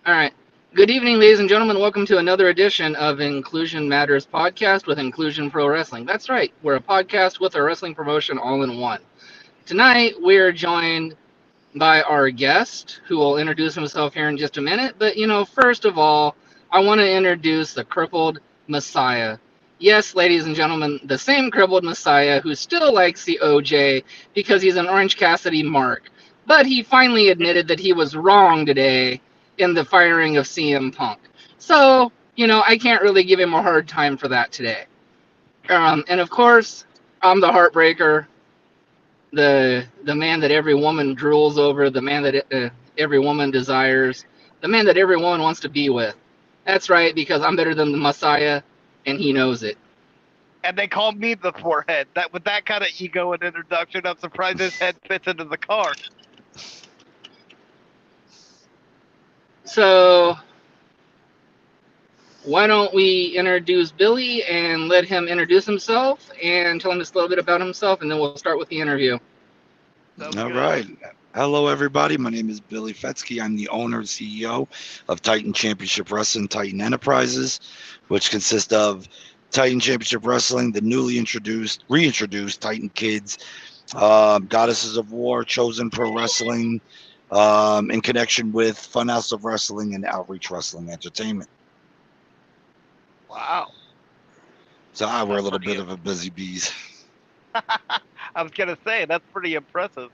All right. Good evening, ladies and gentlemen. Welcome to another edition of Inclusion Matters podcast with Inclusion Pro Wrestling. That's right. We're a podcast with a wrestling promotion all in one. Tonight, we're joined by our guest, who will introduce himself here in just a minute. But, first of all, I want to introduce the crippled Messiah. Yes, ladies and gentlemen, the same crippled Messiah who still likes the OJ because he's an Orange Cassidy mark. But he finally admitted that he was wrong today in the firing of CM Punk. So, I can't really give him a hard time for that today. And of course, I'm the heartbreaker, the man that every woman drools over, the man that every woman desires, the man that every woman wants to be with. That's right, because I'm better than the Messiah, and he knows it. And they call me the forehead. That with that kind of ego and introduction, I'm surprised his head fits into the car. So why don't we introduce Billy and let him introduce himself and tell him just a little bit about himself, and then we'll start with the interview. Sounds All good. right. Hello, everybody. My name is Billy Fetzke. I'm the owner and CEO of Titan Championship Wrestling, Titan Enterprises, which consists of Titan Championship Wrestling, the newly reintroduced Titan Kids, Goddesses of War, Chosen Pro Wrestling, in connection with Funhouse of Wrestling and Outreach Wrestling Entertainment. Wow, So we're a that's little pretty. bit of a busy bees. I was gonna say that's pretty impressive.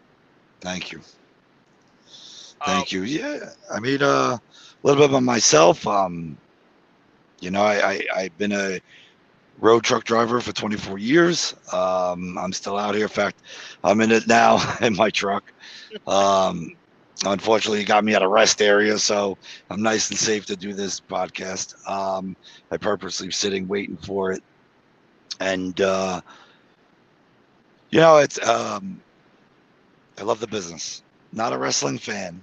Thank you. Um, Thank you. Yeah. I mean, a little bit about myself. I've been a road truck driver for 24 years. I'm still out here. In fact, I'm in it now in my truck. Um, Unfortunately, it got me at a rest area, so I'm nice and safe to do this podcast. I purposely sitting waiting for it, and it's I love the business. Not a wrestling fan,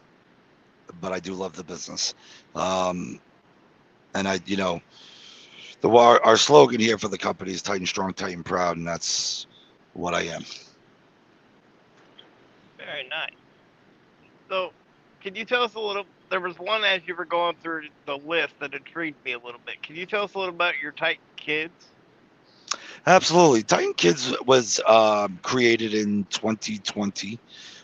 but I do love the business. Um, and our slogan here for the company is Titan Strong, Titan Proud, and that's what I am. very nice. So, can you tell us a little? There was one as you were going through the list that intrigued me a little bit. Can you tell us a little about your Titan kids? Absolutely. Titan Kids was created in 2020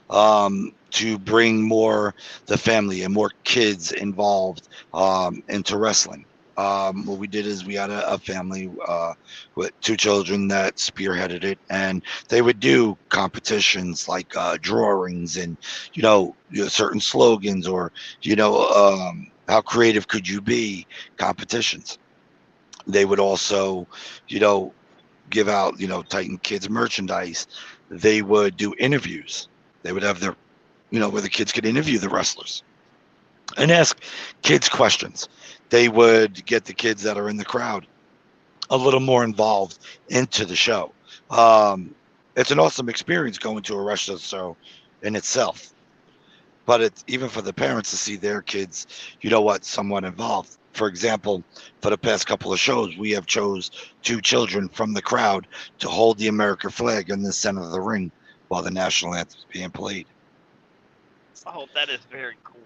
to bring more the family and more kids involved into wrestling. What we did is we had a family with two children that spearheaded it, and they would do competitions like drawings and certain slogans or how creative could you be competitions. They would also you know give out Titan Kids merchandise. They would do interviews. They would have their where the kids could interview the wrestlers and ask kids questions. They would get the kids that are in the crowd a little more involved into the show. It's an awesome experience going to a wrestling show in itself, but it's even for the parents to see their kids, somewhat involved. For example, for the past couple of shows, we have chose two children from the crowd to hold the American flag in the center of the ring while the national anthem is being played. Oh, that is very cool.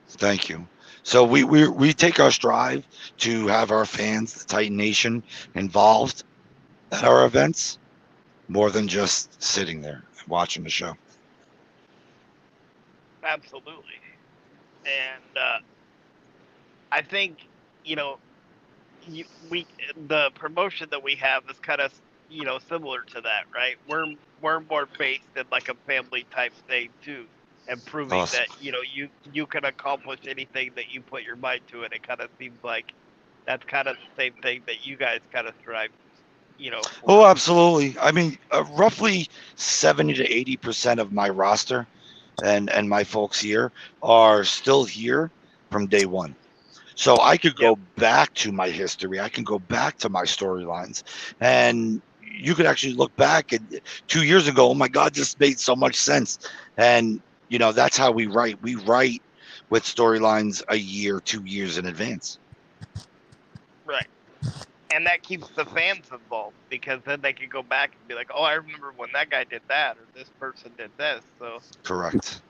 Thank you. So we take our strive to have our fans, the Titan Nation, involved at our events more than just sitting there and watching the show. Absolutely. And I think you know we the promotion that we have is kind of similar to that, right? We're more based in like a family type thing too, and proving Awesome. that you can accomplish anything that you put your mind to, and it kind of seems like that's kind of the same thing that you guys kind of strive, Oh, for. absolutely. I mean, roughly 70 to 80% of my roster and my folks here are still here from day one. So I could Yep. go back to my history. I can go back to my storylines, and you could actually look back at 2 years ago. Oh my God, this made so much sense. And that's how we write. We write with storylines a year, 2 years in advance. Right. And that keeps the fans involved because then they can go back and be like, "Oh, I remember when that guy did that or this person did this." So Correct.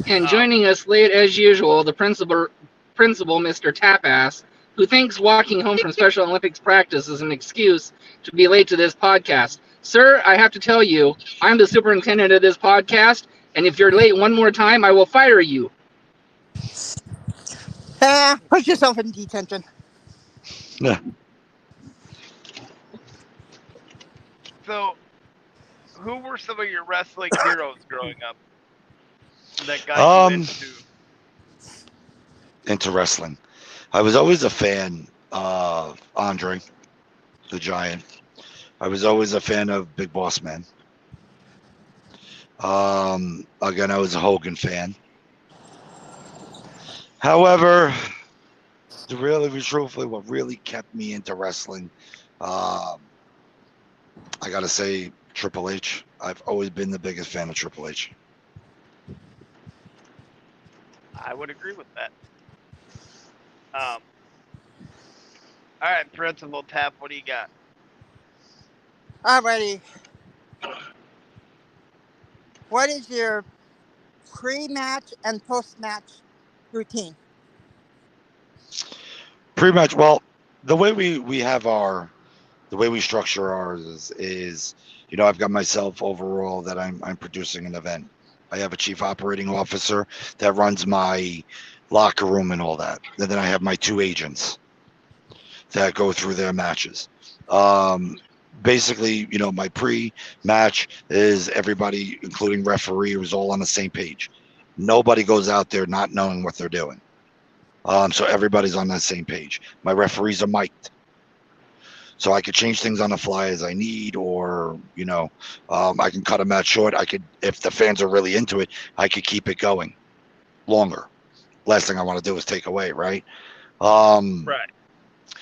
And Um, joining us late as usual, the principal, Mr. Tapass, who thinks walking home from Special Olympics practice is an excuse to be late to this podcast. Sir, I have to tell you, I'm the superintendent of this podcast, and if you're late one more time, I will fire you. Put yourself in detention. Yeah. so, who were some of your wrestling heroes growing up that got you Um, into wrestling. I was always a fan of Andre the Giant. I was always a fan of Big Boss Man. Again, I was a Hogan fan. However, to really be truthfully, what really kept me into wrestling, um, I gotta say, Triple H. I've always been the biggest fan of Triple H. I would agree with that. Um, all right, Principal Tap, what do you got? Alrighty. What is your pre-match and post-match routine? Pretty much. Well, the way we have the way we structure ours is I've got myself overall that I'm producing an event. I have a chief operating officer that runs my locker room and all that. And then I have my two agents that go through their matches. Um, Basically, my pre-match is everybody, including referee, who's all on the same page. Nobody goes out there not knowing what they're doing. So everybody's on that same page. My referees are mic'd, so I could change things on the fly as I need, or I can cut a match short. I could, if the fans are really into it, I could keep it going longer. Last thing I want to do is take away, right? Right.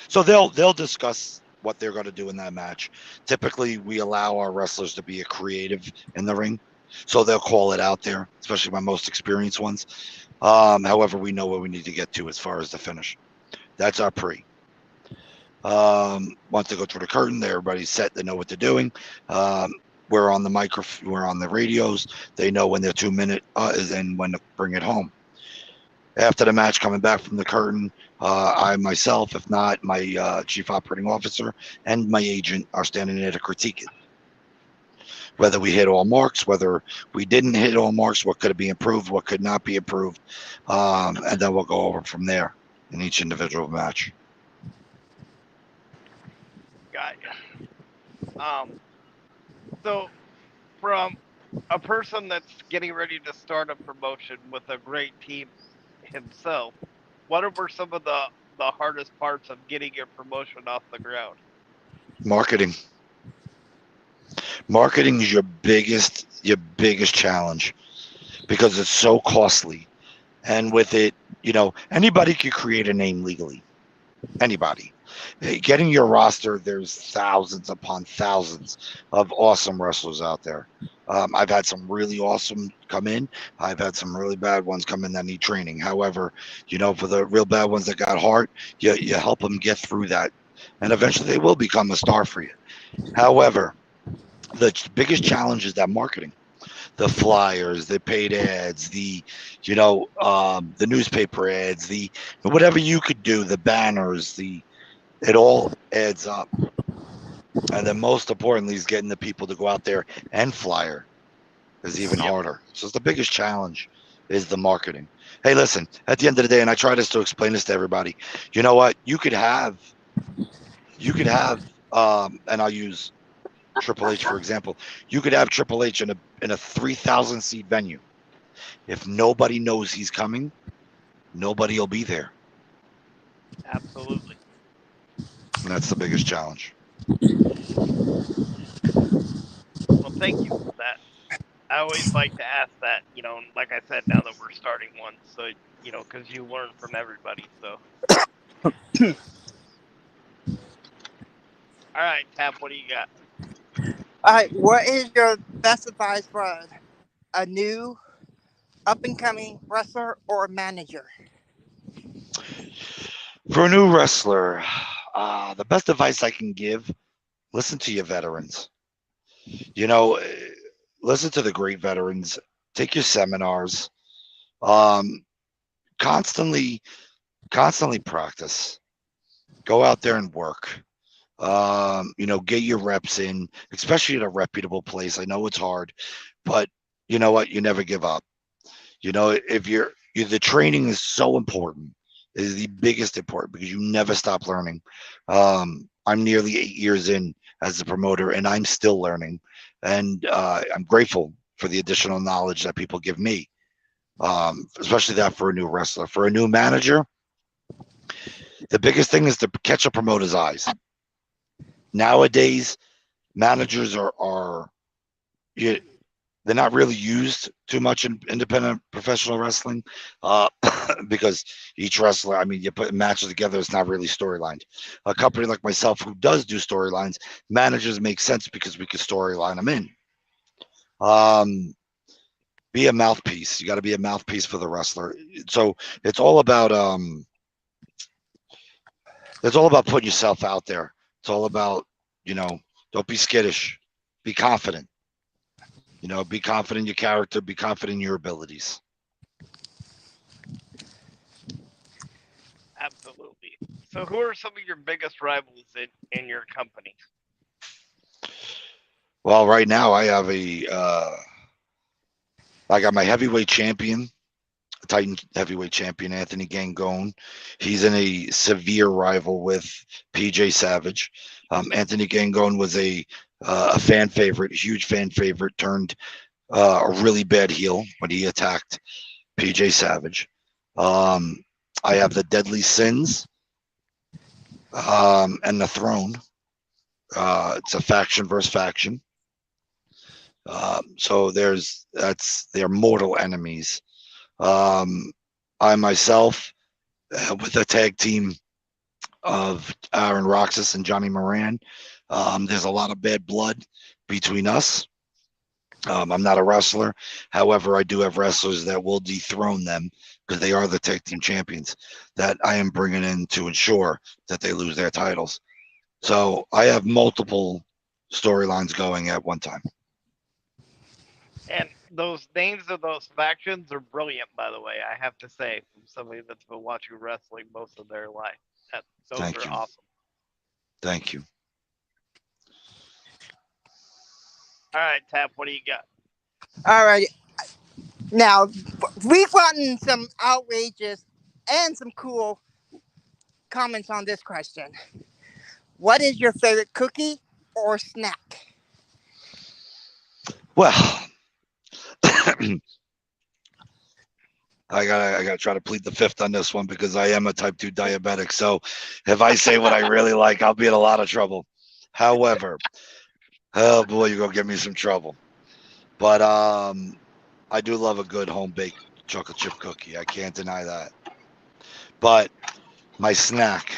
So they'll discuss what they're going to do in that match. Typically, we allow our wrestlers to be a creative in the ring, so they'll call it out there, especially my most experienced ones. However, we know where we need to get to as far as the finish. That's our pre. Once they go through the curtain, everybody's set. They know what they're doing. We're on the we're on the radios. They know when their 2 minute is and when to bring it home. After the match, coming back from the curtain, I myself, if not my chief operating officer and my agent, are standing there to critique it. Whether we hit all marks, whether we didn't hit all marks, what could be improved, what could not be improved, and then we'll go over from there in each individual match. Got you. So from a person that's getting ready to start a promotion with a great team himself, what were some of the hardest parts of getting your promotion off the ground? Marketing. Marketing is your biggest challenge because it's so costly. And with it, anybody could create a name legally. Anybody. Getting your roster, there's thousands upon thousands of awesome wrestlers out there. I've had some really awesome come in. I've had some really bad ones come in that need training. However, for the real bad ones that got heart, you help them get through that, and eventually they will become a star for you. However, the biggest challenge is that marketing, the flyers, the paid ads, the newspaper ads, the whatever you could do, the banners, it all adds up. And then most importantly is getting the people to go out there and flyer is even harder. So it's the biggest challenge is the marketing. Hey, listen, at the end of the day, and I try to explain this to everybody, you know what? And I'll use Triple H for example. You could have Triple H in a 3,000 seat venue. If nobody knows he's coming, nobody will be there. Absolutely. And that's the biggest challenge. Well, thank you for that. I always like to ask that, like I said, now that we're starting one, so, because you learn from everybody, so. All right, Tap, what do you got? Alright, what is your best advice for a new up-and-coming wrestler or manager? For a new wrestler, the best advice I can give, listen to your veterans. Listen to the great veterans. Take your seminars. Um, constantly, constantly practice. Go out there and work. Get your reps in, especially at a reputable place. I know it's hard, but you know what? You never give up. If the training is so important, it is the biggest important because you never stop learning. I'm nearly 8 years in as a promoter, and I'm still learning, and I'm grateful for the additional knowledge that people give me. Especially that for a new wrestler, for a new manager, the biggest thing is to catch a promoter's eyes. Nowadays, managers are you, they're not really used too much in independent professional wrestling because each wrestler, I mean, you put matches together, it's not really storylined. A company like myself who does do storylines, managers make sense because we can storyline them in. Um, be a mouthpiece. You got to be a mouthpiece for the wrestler. So it's all about putting yourself out there. It's all about you know don't be skittish, be confident. Be confident in your character, be confident in your abilities. Absolutely. So, who are some of your biggest rivals in your company? Well, right now I got my heavyweight champion, Titan heavyweight champion Anthony Gangone. He's in a severe rival with PJ Savage. Anthony Gangone was a fan favorite, huge fan favorite, turned a really bad heel when he attacked PJ Savage. Um, I have the Deadly Sins and the Throne. It's a faction versus faction. So they're mortal enemies. I myself, with a tag team of Aaron Roxas and Johnny Moran, there's a lot of bad blood between us. I'm not a wrestler. However, I do have wrestlers that will dethrone them because they are the tag team champions that I am bringing in to ensure that they lose their titles. So I have multiple storylines going at one time. And those names of those factions are brilliant, by the way. I have to say, from somebody that's been watching wrestling most of their life, those Thank are you. awesome. Thank you. All right, Tap, what do you got? All right. Now, we've gotten some outrageous and some cool comments on this question. What is your favorite cookie or snack? Well, I gotta try to plead the fifth on this one because I am a type 2 diabetic. So if I say what I really like, I'll be in a lot of trouble. However, oh boy, you're gonna give me some trouble. But I do love a good home baked chocolate chip cookie. I can't deny that. But my snack,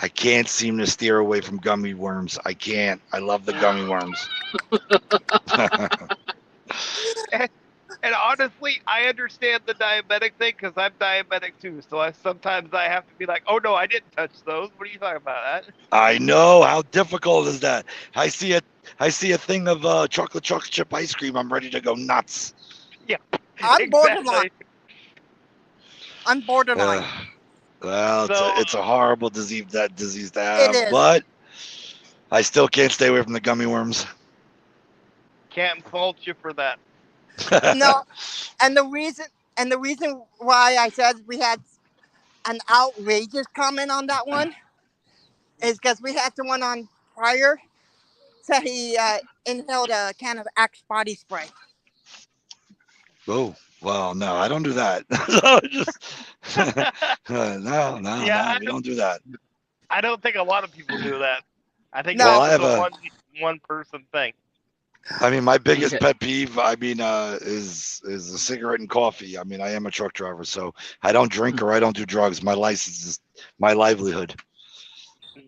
I can't seem to steer away from gummy worms. I can't. I love the gummy worms. And honestly, I understand the diabetic thing because I'm diabetic too. So sometimes I have to be like, "Oh no, I didn't touch those. What are you talking about?" I know how difficult is that. I see it. I see a thing of chocolate chip ice cream. I'm ready to go nuts. Yeah, I'm borderline. exactly. I'm borderline. Uh, well, So it's a horrible disease to It have, is. but I still can't stay away from the gummy worms. can't fault you for that. No, and the reason why I said we had an outrageous comment on that one is because we had someone on prior say he inhaled a can of Axe body spray. Oh, well, no, I don't do that. So just Yeah, no, we don't do that. I don't think a lot of people do that. I think Well, No, that's I just have a a. one person thing. I mean, my biggest Okay. pet peeve, I mean, is a cigarette and coffee. I mean, I am a truck driver, so I don't drink or I don't do drugs. My license is my livelihood.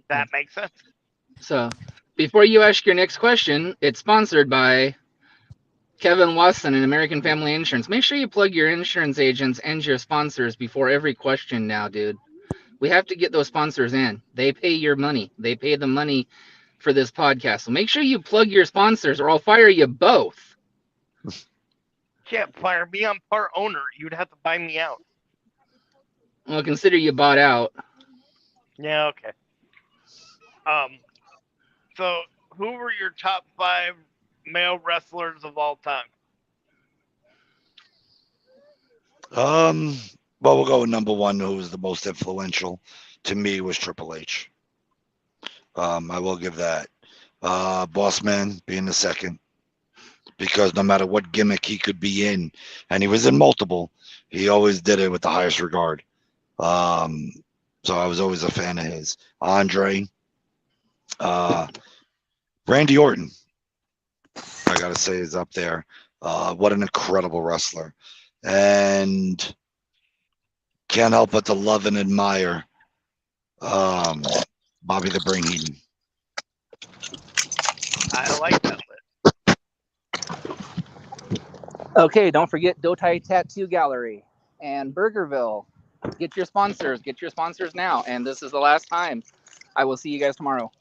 That makes sense. So, before you ask your next question, it's sponsored by Kevin Watson and American Family Insurance. Make sure you plug your insurance agents and your sponsors before every question now, dude. We have to get those sponsors in. They pay your money. They pay the money for this podcast. So make sure you plug your sponsors or I'll fire you both. can't fire me. I'm part owner. You'd have to buy me out. Well, consider you bought out. Yeah, okay. Um, so who were your top 5 male wrestlers of all time? Well, we'll go with number one, who was the most influential to me was Triple H. I will give that. Boss Man being the second, because no matter what gimmick he could be in, and he was in multiple, he always did it with the highest regard. Um, so I was always a fan of his. Andre, Randy Orton, I gotta say, is up there. What an incredible wrestler, and can't help but to love and admire Bobby the Brain Heenan. I like that list. Okay, don't forget Dotai Tattoo Gallery and Burgerville. Get your sponsors. Get your sponsors now. And this is the last time. I will see you guys tomorrow.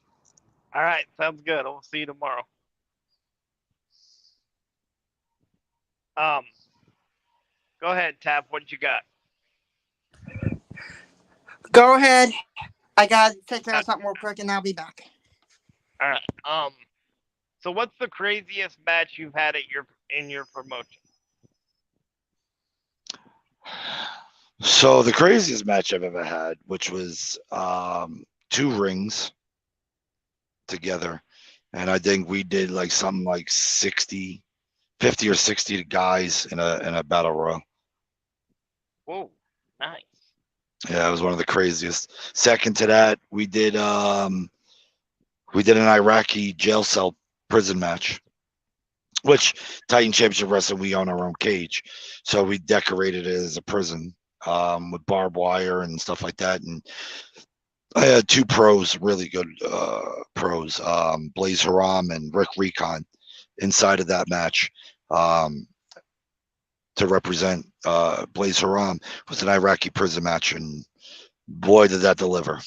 All right, sounds good. I'll see you tomorrow. Go ahead, Tap. What you got? Go ahead. I gotta take care of something real quick, and I'll be back. All right. So what's the craziest match you've had at in your promotion? So the craziest match I've ever had, which was 2 rings together, and I think we did like something like 50 or 60 guys in a battle royal. Whoa, nice. Yeah, it was one of the craziest. Second to that, we did an Iraqi jail cell prison match, which Titan Championship Wrestling, we own our own cage, so we decorated it as a prison with barbed wire and stuff like that. And I had 2 pros, really good pros, Blaze Haram and Rick Recon, inside of that match. To represent Blaze Haram was an Iraqi prison match, and boy, did that deliver.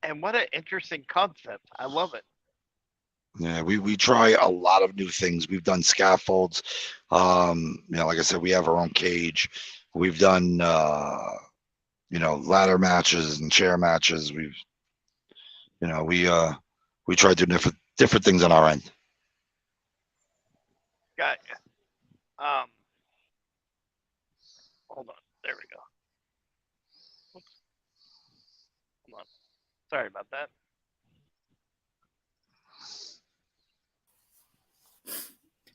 And what an interesting concept. I love it. Yeah, we try a lot of new things. We've done scaffolds. Like I said, we have our own cage. We've done ladder matches and chair matches. We try to do different things on our end. Got you. Hold on. There we go. Oops. Hold on. Sorry about that.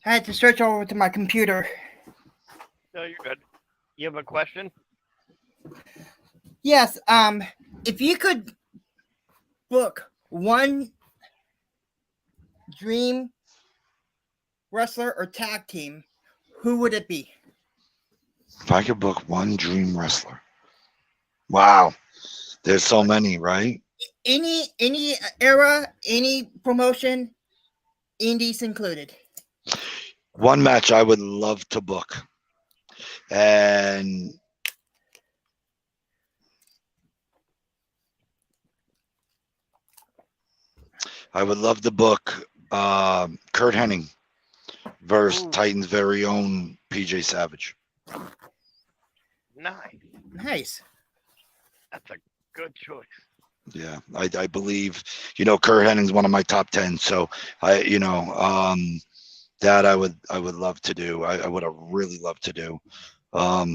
I had to switch over to my computer. No, you're good. You have a question? Yes. If you could book one dream wrestler or tag team, who would it be? If I could book one dream wrestler, wow, there's so many, right? Any era, any promotion, indies included. One match I would love to book, and I would love to book Kurt Hennig versus Titan's very own PJ Savage. Nice. That's a good choice. Yeah, I believe, Kurt Hennig's one of my top 10. So that I would love to do. I would have really loved to do. I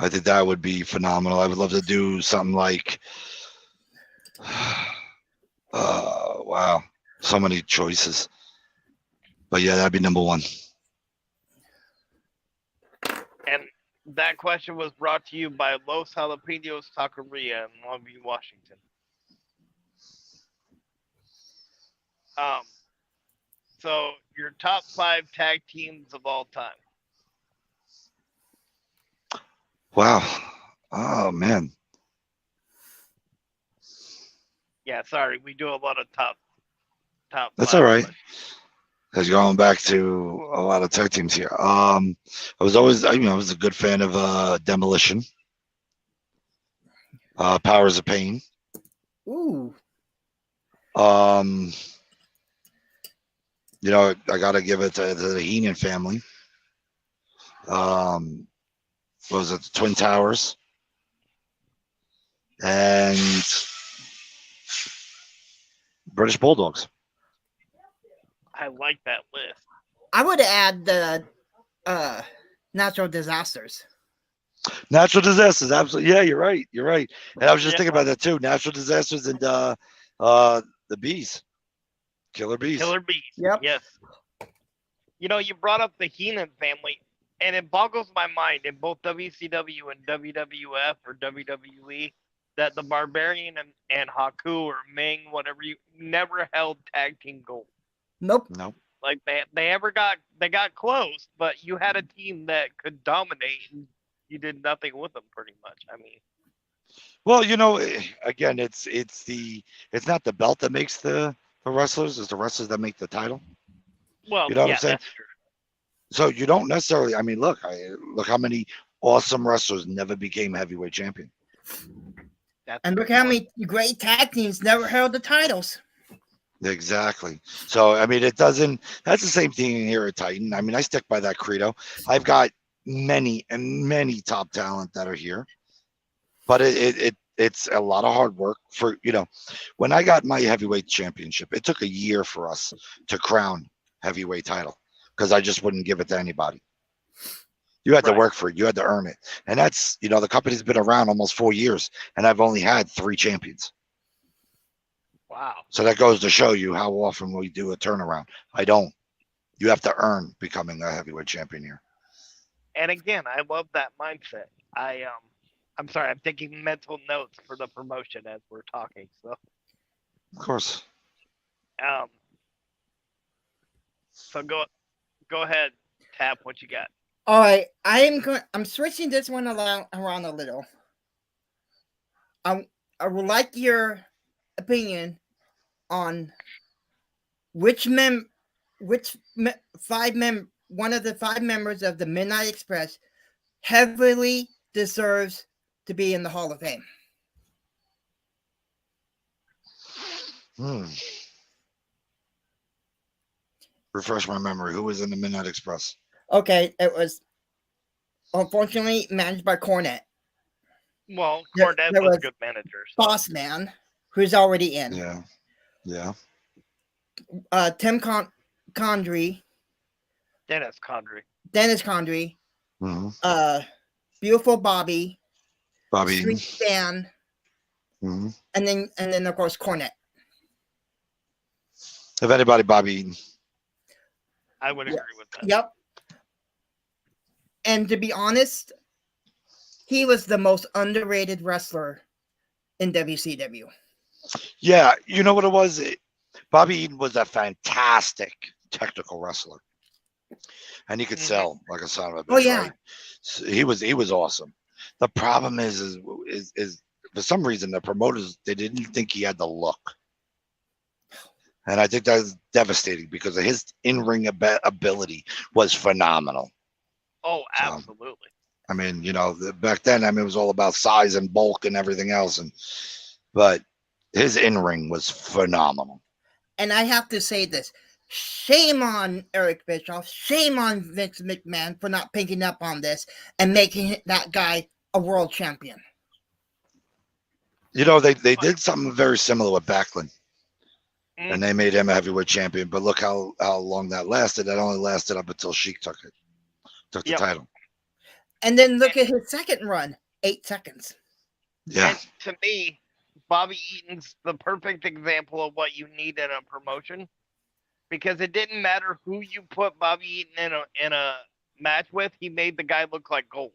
think that would be phenomenal. I would love to do something like, wow, so many choices. But yeah, that'd be number one. And that question was brought to you by Los Jalapenos Taqueria in Longview, Washington. So your top 5 tag teams of all time. Wow. Oh man. Yeah, sorry, we do a lot of top. That's all right. Because going back to a lot of tag teams here. I was always, I was a good fan of Demolition, Powers of Pain. Ooh. I got to give it to the Heenan family. What was it? The Twin Towers and British Bulldogs. I like that list. I would add the natural disasters. Natural disasters, absolutely. Yeah, you're right. You're right. And I was just Yeah. thinking about that too. Natural disasters and the bees, killer bees. Killer Bees. Yep. Yes. You brought up the Heenan family, and it boggles my mind in both WCW and WWF or WWE that the Barbarian and Haku or Ming, whatever, you never held tag team gold. Nope. No. Like they got close, but you had a team that could dominate, and you did nothing with them pretty much. I mean, Well, again, it's not the belt that makes the wrestlers; it's the wrestlers that make the title. well, You know what yeah, I'm saying? that's true. So you don't necessarily. I mean, look how many awesome wrestlers never became heavyweight champion. That's And a look good how point. many great tag teams never held the titles. Exactly. So I mean, it doesn't. That's the same thing here at Titan. I mean, I stick by that credo. I've got many and many top talent that are here, but it's a lot of hard work for when I got my heavyweight championship, it took a year for us to crown heavyweight title because I just wouldn't give it to anybody. You had to Right. work for it. You had to earn it. And that's, the company's been around almost 4 years and I've only had 3 champions. Wow. So that goes to show you how often we do a turnaround. I don't. You have to earn becoming a heavyweight champion here. And again, I love that mindset. I'm sorry, I'm taking mental notes for the promotion as we're talking. So, Of course. um, so go ahead, Tap. What you got? All right, I'm switching this one around a little. I would like your opinion on which one of the 5 members of the Midnight Express heavily deserves to be in the Hall of Fame. Refresh my memory. Who was in the Midnight Express? Okay, it was unfortunately managed by Cornette. Well, There- Cornette there was was a good manager. So. Boss Man, who's already in. Yeah. Tim Condrey, Dennis Condrey. Dennis Condrey, Mm-hmm. Beautiful Bobby, Bobby Eaton. Street Stan, Mm-hmm. and then of course Cornette. If anybody, Bobby Eaton. I would agree with that. Yep. And to be honest, he was the most underrated wrestler in WCW. Yeah, you know what it was? Bobby Eaton was a fantastic technical wrestler. And he could sell like a son of a bitch. Oh, yeah. Right? So he was awesome. The problem is for some reason the promoters, they didn't think he had the look. And I think that's devastating because his in-ring ability was phenomenal. Oh, absolutely. I mean, back then, it was all about size and bulk and everything else. But his in-ring was phenomenal. And I have to say this. Shame on Eric Bischoff. Shame on Vince McMahon for not picking up on this and making that guy a world champion. They did something very similar with Backlund. Mm. And they made him a heavyweight champion. But look how long that lasted. That only lasted up until Sheik took the title. And then look at his second run, 8 seconds. Yeah. And to me, Bobby Eaton's the perfect example of what you need in a promotion, because it didn't matter who you put Bobby Eaton in a match with, he made the guy look like gold.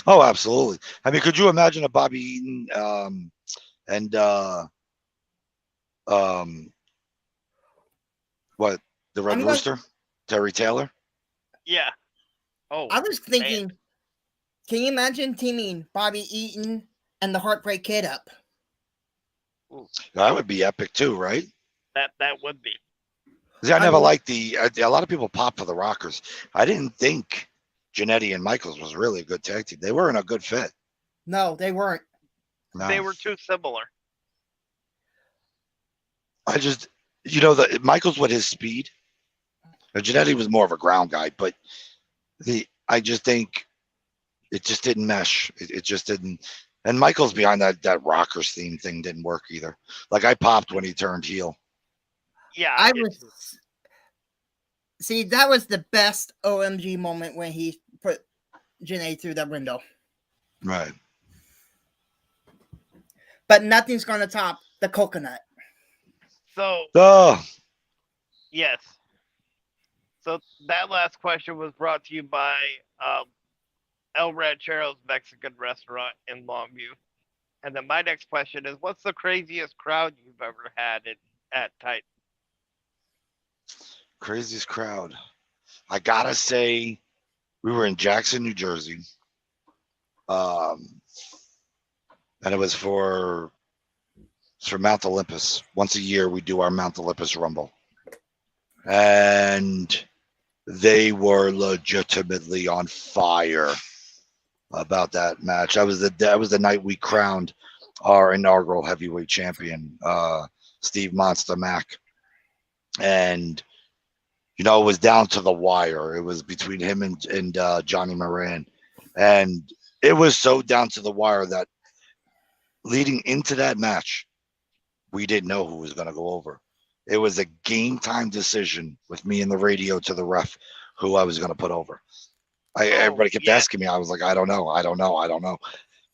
Oh, absolutely. I mean, could you imagine a Bobby Eaton and the Red Rooster, Terry Taylor? Yeah. Oh, I was thinking, can you imagine teaming Bobby Eaton and the Heartbreak Kid up? That would be epic too, right? That would be. See, I never liked a lot of people pop for the Rockers. I didn't think Jannetty and Michaels was really a good tag team. They weren't a good fit. No, they weren't. No. They were too similar. I just, Michaels with his speed Janetti was more of a ground guy, but I just think it just didn't mesh. It just didn't. And Michael's behind that rockers theme thing didn't work either. Like I popped when he turned heel. Yeah, I I did was too. see that was the best OMG moment when he put Janae through that window. Right. But nothing's gonna top the coconut. So Oh, yes. So that last question was brought to you by um, El Ranchero's Mexican restaurant in Longview. And then my next question is, what's the craziest crowd you've ever had at Titan? craziest crowd. I gotta say, we were in Jackson, New Jersey, um, and it's for Mount Olympus. Once a year, we do our Mount Olympus Rumble, and they were legitimately on fire about that match. That was the night we crowned our inaugural heavyweight champion, Steve Monster Mac, and it was down to the wire. It was between him and Johnny Moran, and it was so down to the wire that leading into that match, we didn't know who was going to go over. It was a game time decision with me in the radio to the ref who I was going to put over. Oh Everybody kept yeah, asking me. I was like, I don't know, I don't know, I don't know,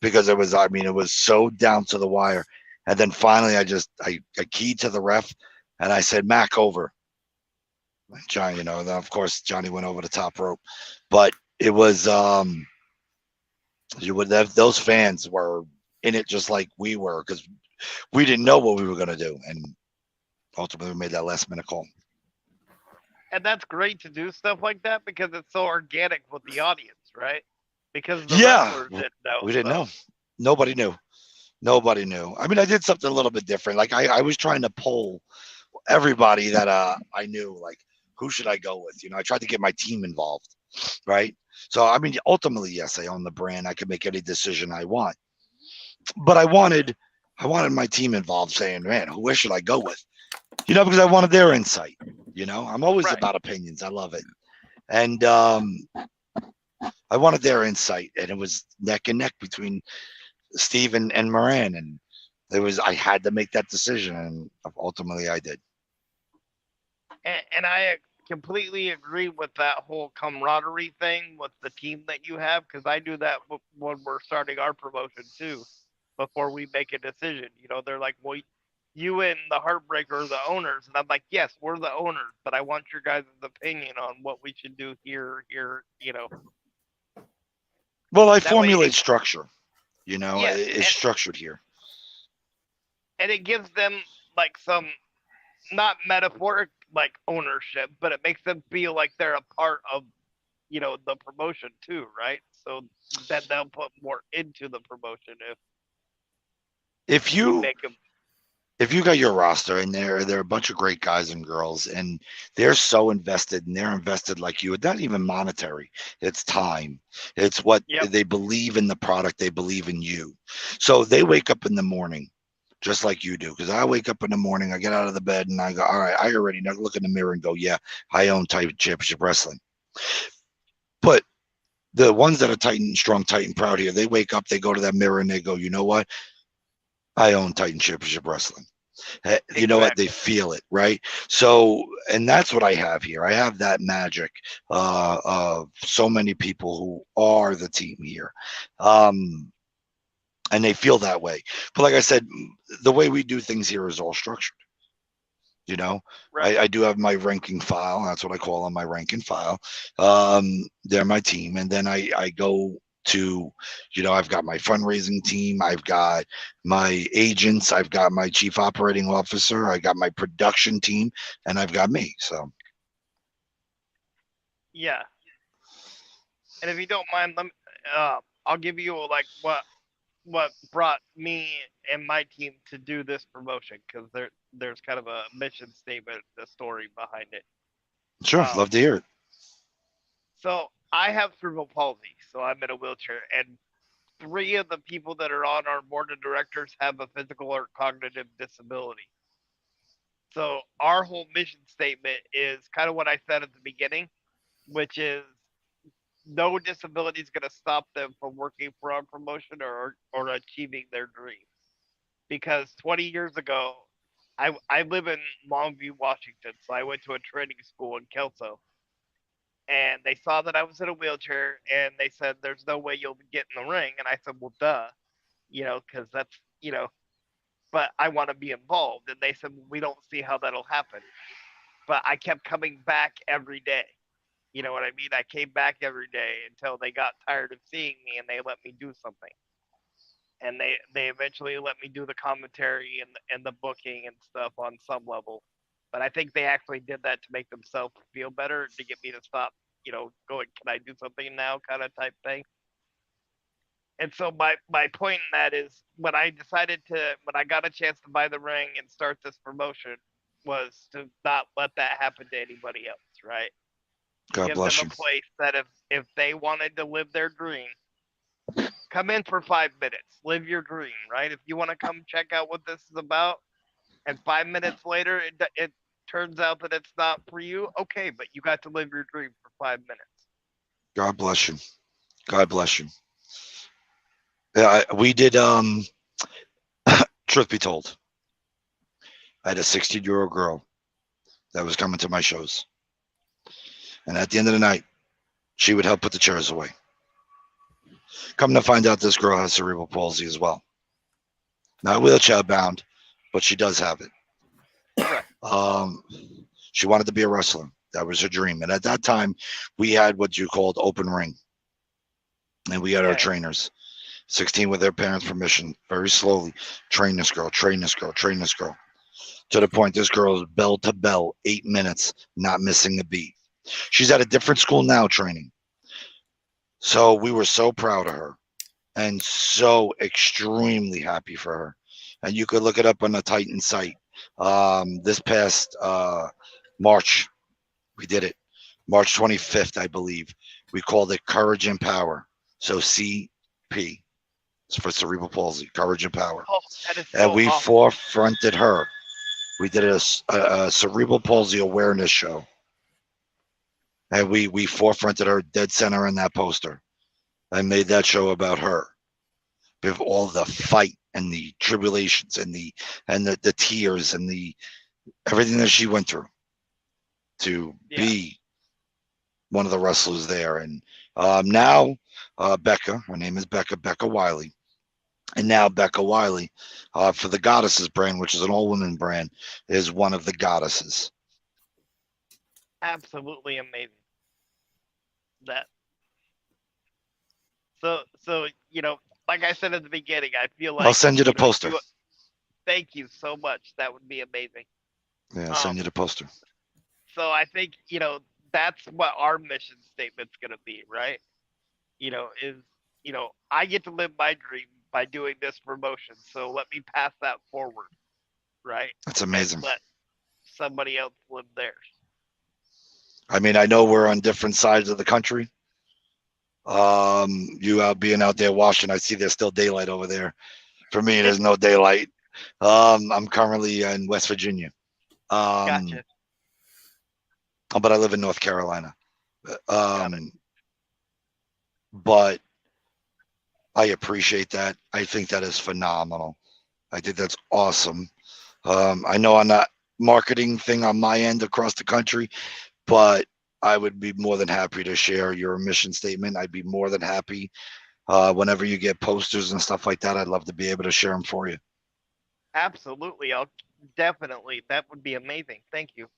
because it was so down to the wire. And then finally, I keyed to the ref, and I said, Mac over. Johnny, then of course Johnny went over the top rope, but it was you would have those fans were in it just like we were because we didn't know what we were going to do, and ultimately we made that last minute call. and that's great to do stuff like that because it's so organic with the audience, right? Because the Yeah, wrestlers didn't know. we didn't So know. Nobody knew. Nobody knew. I mean, I did something a little bit different. Like I was trying to pull everybody that I knew. Like, who should I go with? I tried to get my team involved, right? So I mean, ultimately, yes, I own the brand. I can make any decision I want, but I wanted my team involved, saying, "Man, where should I go with?" Because I wanted their insight. I'm always right. about opinions. I love it, and I wanted their insight, and it was neck and neck between Steve and Moran, and I had to make that decision, and ultimately I did. And I completely agree with that whole camaraderie thing with the team that you have because I do that when we're starting our promotion too. Before we make a decision, they're like, "Well, you and the Heartbreaker are the owners," and I'm like, "Yes, we're the owners, but I want your guys' opinion on what we should do here, here." Well, I That way, formulate structure. yes, It's structured here. and it gives them like some not metaphoric like ownership, but it makes them feel like they're a part of the promotion too, right? So that they'll put more into the promotion If if we you make them if you got your roster and they're a bunch of great guys and girls, and they're so invested, and they're invested like you, it's not even monetary, it's time, it's what yep. they believe in, the product, they believe in you. So they wake up in the morning just like you do, because I wake up in the morning, I get out of the bed, and I go, all right, I already know, look in the mirror and go, yeah, I own Titan Championship Wrestling. But the ones that are Titan strong, Titan proud here, they wake up, they go to that mirror, and they go, you know what, I own Titan Championship Wrestling. You know what, they Exactly. feel it, right? So, and that's what I have here. I have that magic of so many people who are the team here, um and they feel that way. But like I said, the way we do things here is all structured. you know Right. I do have my ranking file. That's what I call them, my ranking file. They're my team, and then I go to, I've got my fundraising team, I've got my agents, I've got my chief operating officer, I got my production team, and I've got me. So Yeah. And if you don't mind, I'll give you like what brought me and my team to do this promotion because there's kind of a mission statement, the story behind it. sure, Um, love to hear it. so I have cerebral palsy, so I'm in a wheelchair, and three of the people that are on our board of directors have a physical or cognitive disability. So our whole mission statement is kind of what I said at the beginning, which is no disability is going to stop them from working for our promotion or achieving their dream. Because 20 years ago, I live in Longview, Washington, so I went to a training school in Kelso, and they saw that I was in a wheelchair, and they said, "There's no way you'll get in the ring," and I said, "Well, duh, because that's but I want to be involved," and they said, well, "We don't see how that'll happen," but I kept coming back every day. You know what I mean? I came back every day until they got tired of seeing me and they let me do something. And they eventually let me do the commentary and the booking and stuff on some level. But I think they actually did that to make themselves feel better to get me to stop, going, can I do something now kind of type thing. And so my point in that is when I got a chance to buy the ring and start this promotion was to not let that happen to anybody else, right? To God give them bless a you. place that if they wanted to live their dream, come in for 5 minutes, live your dream, right? If you want to come check out what this is about, and 5 minutes later it turns out that it's not for you, okay, but you got to live your dream for 5 minutes. God bless you. God bless you. Yeah, we did. Truth be told, I had a 16-year-old girl that was coming to my shows, and at the end of the night, she would help put the chairs away. Come to find out, this girl has cerebral palsy as well. Not wheelchair bound, but she does have it. Right. Um, she wanted to be a wrestler. That was her dream. And at that time, we had what you called open ring, and we had our Yeah. trainers. 16 with their parents' permission, very slowly train this girl, train this girl, train this girl. To the point this girl is bell to bell, 8 minutes, not missing a beat. She's at a different school now training. So we were so proud of her and so extremely happy for her. And you could look it up on the Titan site. This past March, we did it. March 25th, I believe. We called it Courage and Power. So CP. It's for cerebral palsy, Courage and Power. Oh, that is And so we awesome. forefronted her. We did a cerebral palsy awareness show. And we forefronted her dead center in that poster. I made that show about her. With all the fight and the tribulations and the tears and the everything that she went through to Yeah. be one of the wrestlers there. And now Becca, her name is Becca Wiley. And now Becca Wiley, for the Goddesses brand, which is an all-women brand, is one of the goddesses. Absolutely amazing. That so like I said at the beginning, I feel I'll like send you the poster. thank you so much. That would be amazing. Yeah, I'll Um, send you the poster. so I think that's what our mission statement's gonna be, right? Is I get to live my dream by doing this promotion, so let me pass that forward, right? That's And amazing. let somebody else live theirs. I mean, I know we're on different sides of the country. You out being out there watching, I see there's still daylight over there. For me, there's no daylight. I'm currently in West Virginia. Gotcha. But I live in North Carolina. Got it. But I appreciate that. I think that is phenomenal. I think that's awesome. I know I'm not marketing thing on my end across the country, but I would be more than happy to share your mission statement. I'd be more than happy whenever you get posters and stuff like that. I'd love to be able to share them for you. Absolutely. I'll definitely. That would be amazing. Thank you.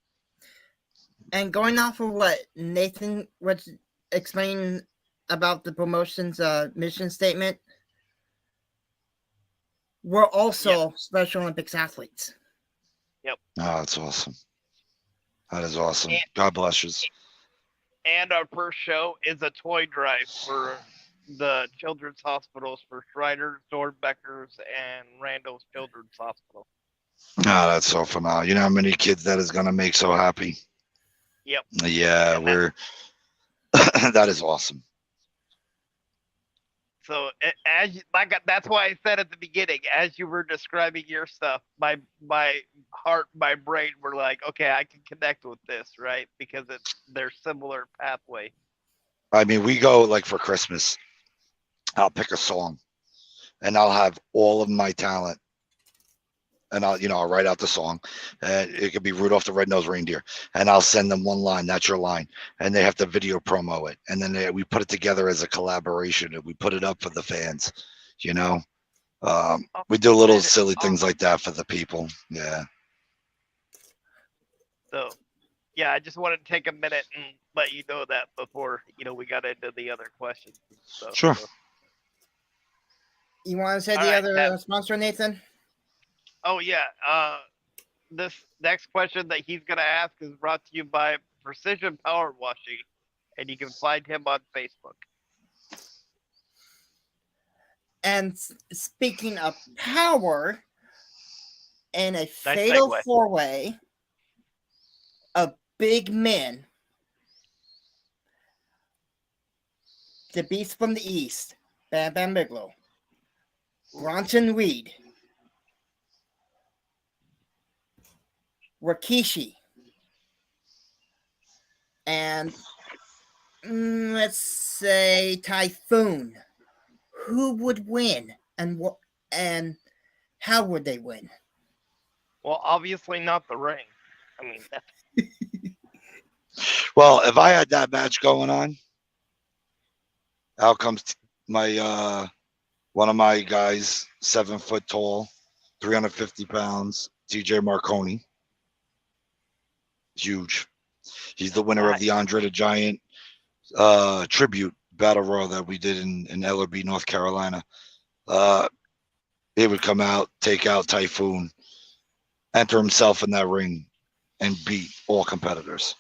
And going off of what Nathan was explaining about the promotion's mission statement, we're also Special Olympics athletes. Yep. Oh, that's awesome. That is awesome. And, God bless you. And our first show is a toy drive for the children's hospitals for Shriners, Dornbeckers, and Randall's Children's Hospital. Oh, that's so phenomenal. You know how many kids that is going to make so happy? Yep. Yeah, that is awesome. So that's why I said at the beginning, as you were describing your stuff, my heart, my brain were like, okay, I can connect with this, right? Because they're similar pathway. I mean, we go like for Christmas. I'll pick a song, and I'll have all of my talent, and I'll write out the song, and it could be Rudolph the Red-Nosed Reindeer, and I'll send them one line. That's your line, and they have to video promo it, and then we put it together as a collaboration, and we put it up for the fans. You know, we do little silly things like that for the people. Yeah. So, yeah, I just wanted to take a minute and let you know that before we got into the other questions and stuff. Sure. So. You want to say All the right, other sponsor, Nathan? Oh yeah. This next question that he's gonna ask is brought to you by Precision Power Washing, and you can find him on Facebook. And speaking of power, in a Nice fatal segue. four-way of big men, the Beast from the East, Bam Bam Bigelow, Bronson Reed, Rikishi, and let's say Typhoon. Who would win, and how would they win? Well, obviously not the ring. I mean, Well, if I had that match going on, out comes my one of my guys, 7 foot tall, 350 pounds, TJ Marconi. Huge. He's the winner of the Andre the Giant tribute battle royal that we did in Ellerbe, North Carolina. He would come out, take out Typhoon, enter himself in that ring, and beat all competitors.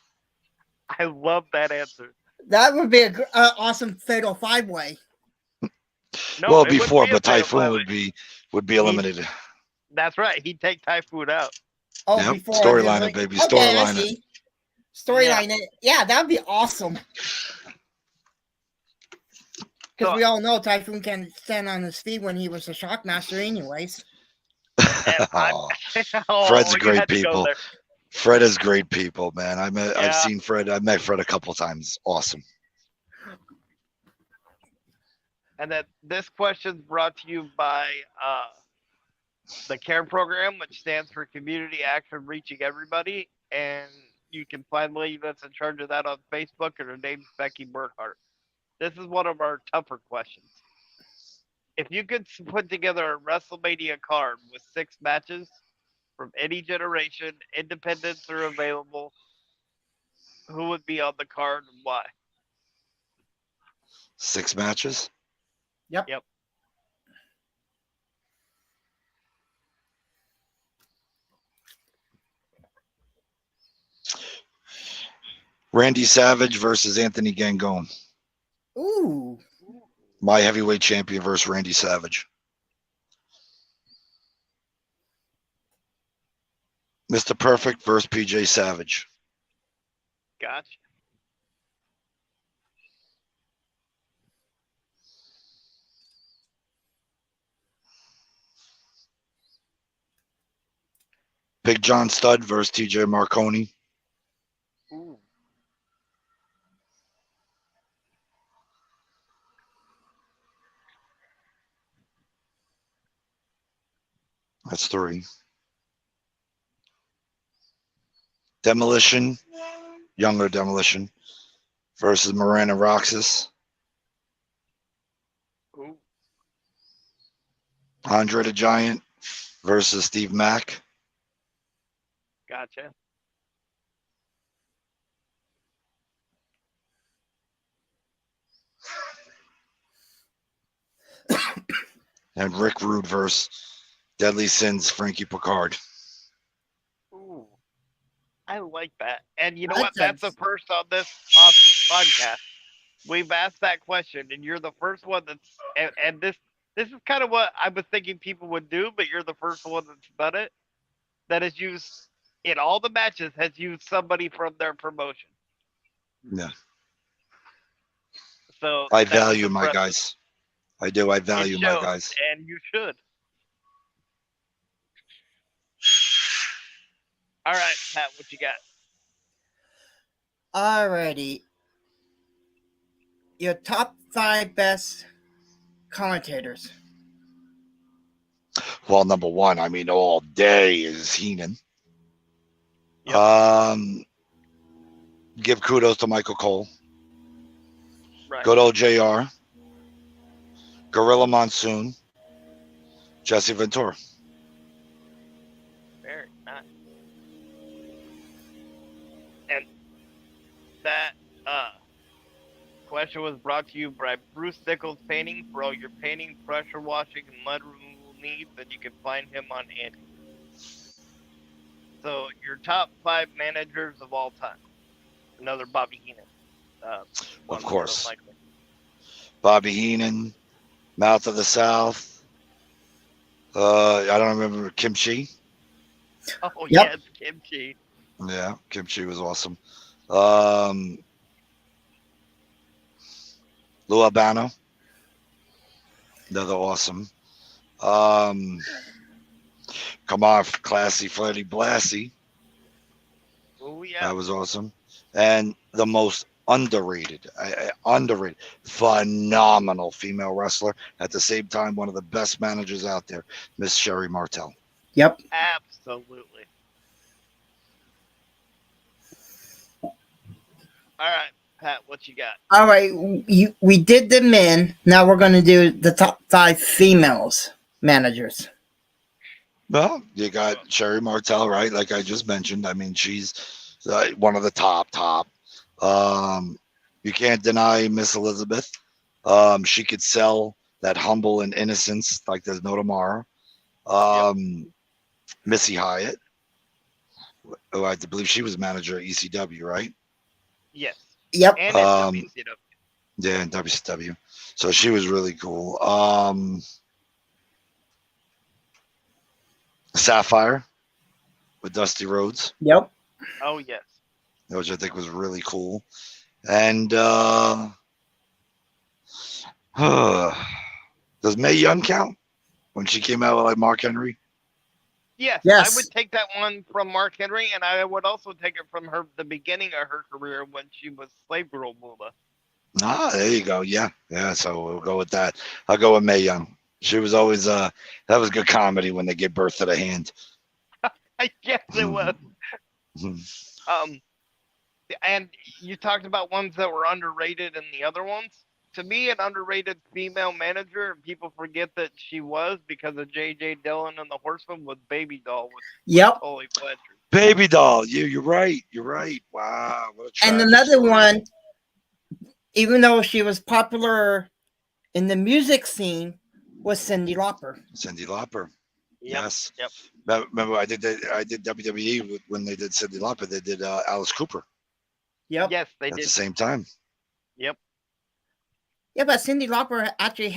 I love that answer. That would be an awesome fatal five-way. No, well, it wouldn't before, be a but fatal Typhoon five-way. would be eliminated. That's right. He'd take Typhoon out. Oh, Yep. before Storyline it, baby. Okay, I Storyline it. see. Storyline it. Yeah, that'd be awesome. Because we all know Typhoon can stand on his feet when he was a Shockmaster, anyways. Fred's great people. Fred is great people, man. I've seen Fred. I've met Fred a couple times. Awesome. And then this question's brought to you by the CARE program, which stands for Community Action Reaching Everybody. And you can find the lady that's in charge of that on Facebook, and her name's Becky Bernhardt. This is one of our tougher questions. If you could put together a WrestleMania card with 6 matches from any generation, independents or available, who would be on the card and why? 6 matches? Yep. Randy Savage versus Anthony Gangone. Ooh. My heavyweight champion versus Randy Savage. Mr. Perfect versus PJ Savage. Gotcha. Big John Studd versus TJ Marconi. Ooh. That's 3. Demolition, younger Demolition versus Miranda Roxas. Ooh. Andre the Giant versus Steve Mack. Gotcha. And Rick Rude versus Deadly Sins Frankie Picard. Ooh. I like that. And you know That what? That's the sounds- first on this podcast. We've asked that question, and you're the first one that's and this is kind of what I was thinking people would do, but you're the first one that's done it. That has used in all the matches has used somebody from their promotion. Yeah. So I that was value my impressive. guys. I do. I It value my shows, guys. and you should. All right, Pat, what you got? Alrighty. Your top 5 best commentators. Well, number one, I mean, all day is Heenan. Yep. Give kudos to Michael Cole. Right. Good old JR. Gorilla Monsoon. Jesse Ventura. Very nice. And that question was brought to you by Bruce Stickles Painting. For all your painting, pressure washing, and mud removal needs, and you can find him on Andy. So your top 5 managers of all time. Another Bobby Heenan. Of course. Bobby Heenan, Mouth of the South. I don't remember Kimchi. Oh, Yep. yes, Kimchi. Yeah, Kimchi was awesome. Lou Albano. Another awesome. Come on, classy Freddie Blassie. Oh, yeah. That was awesome. And the most underrated, phenomenal female wrestler. At the same time, one of the best managers out there, Miss Sherry Martel. Yep. Absolutely. All right, Pat, what you got? All right. We did the men. Now we're going to do the top 5 females managers. Well, you got Sherry Martel, right? Like I just mentioned. I mean, she's one of the top. You can't deny Miss Elizabeth. She could sell that humble and innocence like there's no tomorrow. Missy Hyatt, who I believe she was manager at ECW, right? Yes. Yep. And at WCW. Yeah, in WCW. So she was really cool. Sapphire with Dusty Rhodes, Yep. Oh, yes. which I think was really cool. And does Mae Young count when she came out with like Mark Henry? Yes, Yes. I would take that one from Mark Henry, and I would also take it from the beginning of her career when she was Slave Girl Moolah. Ah, there you go. Yeah. So we'll go with that. I'll go with Mae Young. She was always that was good comedy when they gave birth to the hand. I guess it was. Mhm. And you talked about ones that were underrated and the other ones. To me, an underrated female manager, and people forget that she was because of J.J. Dillon and the Horsemen, was Baby Doll with Yep. Holy Fletcher. Baby Doll. You're right. Wow. What a And tragic another story. one, even though she was popular in the music scene, was Cyndi Lauper. Cyndi Lauper. Yep. Yes. Yep. Remember, I did WWE when they did Cyndi Lauper. They did Alice Cooper Yep. Yes, they at did. the same time. Yep. Yeah, but Cyndi Lauper actually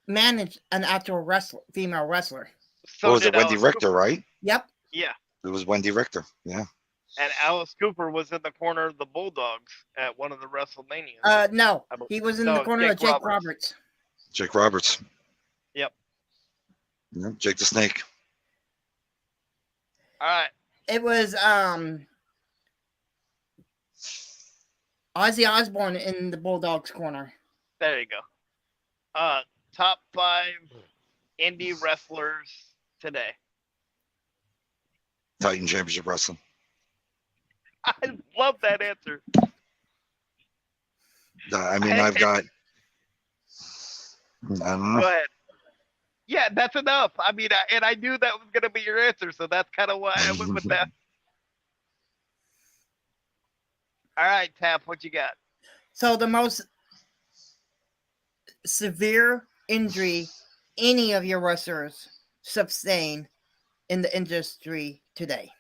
managed an actual female wrestler. So What was it? did Wendy Alice Richter, Cooper. right? Yep. Yeah. It was Wendy Richter. Yeah. And Alice Cooper was in the corner of the Bulldogs at one of the WrestleManias. No, he was in the corner of Jake Roberts. Jake Roberts. Yep. Yeah, Jake the Snake. All right. It was Ozzy Osbourne in the Bulldogs corner. There you go. Top 5 indie wrestlers today. Titan Championship Wrestling. I love that answer. I mean, I've got. I don't know. Go ahead. Yeah, that's enough. I mean, I knew that was going to be your answer, so that's kind of why I went with that. All right, Tap, what you got? So the most severe injury any of your wrestlers sustain in the industry today?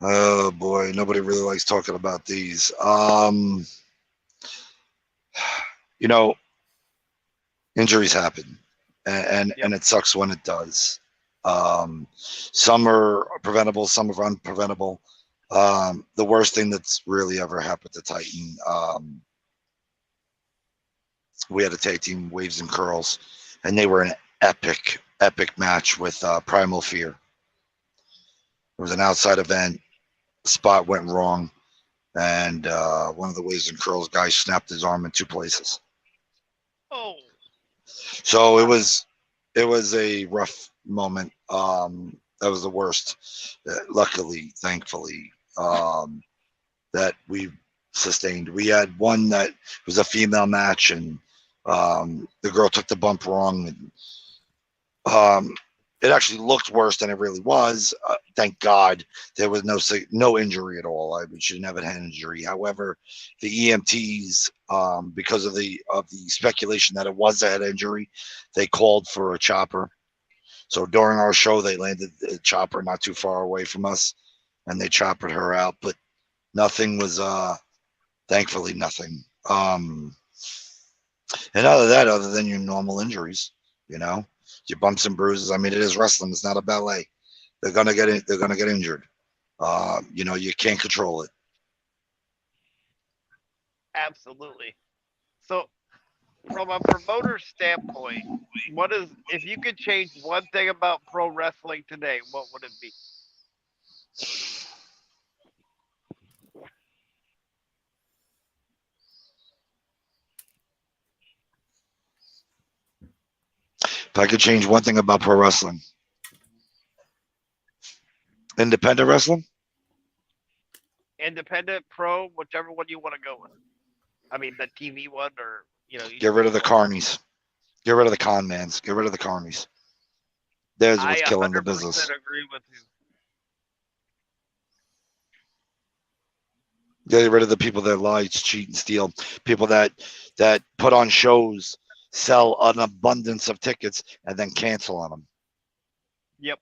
Oh boy, nobody really likes talking about these. Injuries happen, and it sucks when it does. Some are preventable, some are unpreventable. The worst thing that's really ever happened to Titan We had a tag team, Waves and Curls, and they were an epic match with Primal Fear. It was an outside event. Spot went wrong, and one of the Waves and Curls guys snapped his arm in two places. Oh, So it was a rough moment. That was the worst. Luckily, thankfully, that we sustained. We had one that was a female match, and the girl took the bump wrong, and it actually looked worse than it really was. Thank God there was no injury at all. She didn't have a head injury. However, the EMTs, because of the speculation that it was a head injury, they called for a chopper. So during our show, they landed a chopper not too far away from us, and they choppered her out. But nothing was, thankfully, nothing. And other than your normal injuries, your bumps and bruises. I mean, it is wrestling. It's not a ballet. They're gonna get it. They're gonna get injured. You can't control it. absolutely. So, from a promoter standpoint, what is if you could change one thing about pro wrestling today, what would it be? If I could change one thing about pro wrestling, independent wrestling, Independent, pro, whichever one you want to go with. I mean, the TV one, or you get can rid go of the both. carnies. Get rid of the con mans. Get rid of the carnies. There's I what's killing the 100% business. agree with you. Get rid of the people that lie, cheat, and steal. People that put on shows, sell an abundance of tickets, and then cancel on them Yep,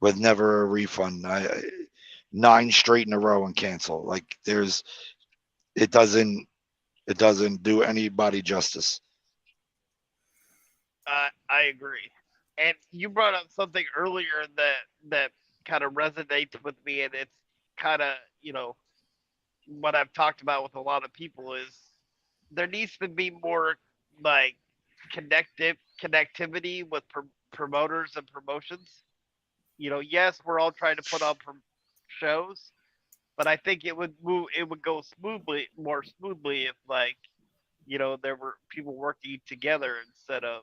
with never a refund. 9 straight in a row and cancel. Like it doesn't do anybody justice. I agree. And you brought up something earlier that kind of resonates with me, and it's kind of what I've talked about with a lot of people is there needs to be more like connectivity with promoters and promotions. Yes, we're all trying to put on shows, but I think it would go more smoothly if there were people working together instead of